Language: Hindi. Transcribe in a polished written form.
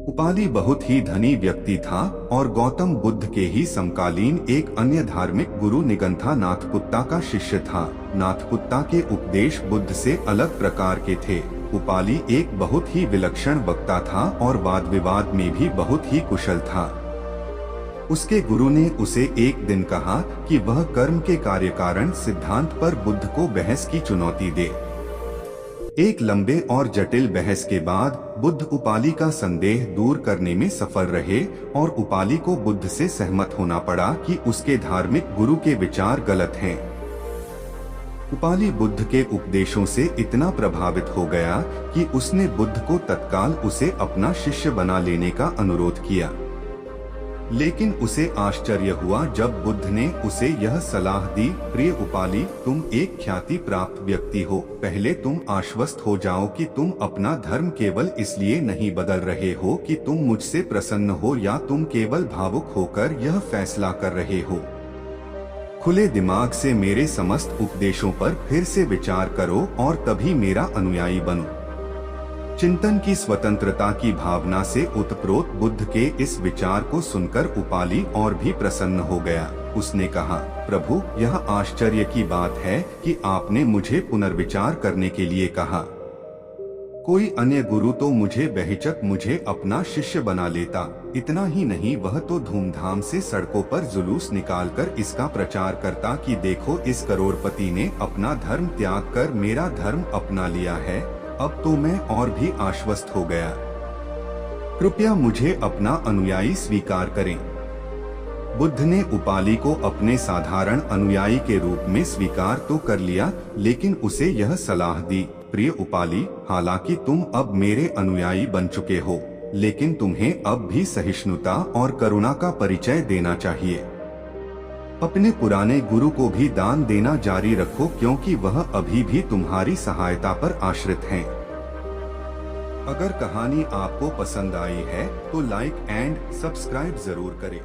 उपाली बहुत ही धनी व्यक्ति था और गौतम बुद्ध के ही समकालीन एक अन्य धार्मिक गुरु निगंथा नाथपुत्ता का शिष्य था। नाथपुत्ता के उपदेश बुद्ध से अलग प्रकार के थे। उपाली एक बहुत ही विलक्षण वक्ता था और वाद विवाद में भी बहुत ही कुशल था। उसके गुरु ने उसे एक दिन कहा कि वह कर्म के कार्यकारण सिद्धांत पर बुद्ध को बहस की चुनौती दे। एक लंबे और जटिल बहस के बाद बुद्ध उपाली का संदेह दूर करने में सफल रहे और उपाली को बुद्ध से सहमत होना पड़ा कि उसके धार्मिक गुरु के विचार गलत हैं। उपाली बुद्ध के उपदेशों से इतना प्रभावित हो गया कि उसने बुद्ध को तत्काल उसे अपना शिष्य बना लेने का अनुरोध किया। लेकिन उसे आश्चर्य हुआ जब बुद्ध ने उसे यह सलाह दी, प्रिय उपाली, तुम एक ख्याति प्राप्त व्यक्ति हो। पहले तुम आश्वस्त हो जाओ कि तुम अपना धर्म केवल इसलिए नहीं बदल रहे हो कि तुम मुझसे प्रसन्न हो या तुम केवल भावुक होकर यह फैसला कर रहे हो। खुले दिमाग से मेरे समस्त उपदेशों पर फिर से विचार करो और तभी मेरा अनुयायी बनो। चिंतन की स्वतंत्रता की भावना से उत्प्रोत बुद्ध के इस विचार को सुनकर उपाली और भी प्रसन्न हो गया। उसने कहा, प्रभु, यह आश्चर्य की बात है कि आपने मुझे पुनर्विचार करने के लिए कहा। कोई अन्य गुरु तो मुझे अपना शिष्य बना लेता। इतना ही नहीं, वह तो धूमधाम से सड़कों पर जुलूस निकालकर इसका प्रचार करता कि देखो, इस करोड़पति ने अपना धर्म त्याग कर मेरा धर्म अपना लिया है। अब तो मैं और भी आश्वस्त हो गया। कृपया मुझे अपना अनुयायी स्वीकार करें। बुद्ध ने उपाली को अपने साधारण अनुयायी के रूप में स्वीकार तो कर लिया, लेकिन उसे यह सलाह दी, प्रिय उपाली, हालांकि तुम अब मेरे अनुयायी बन चुके हो, लेकिन तुम्हें अब भी सहिष्णुता और करुणा का परिचय देना चाहिए। अपने पुराने गुरु को भी दान देना जारी रखो, क्योंकि वह अभी भी तुम्हारी सहायता पर आश्रित हैं। अगर कहानी आपको पसंद आई है तो लाइक एंड सब्सक्राइब जरूर करें।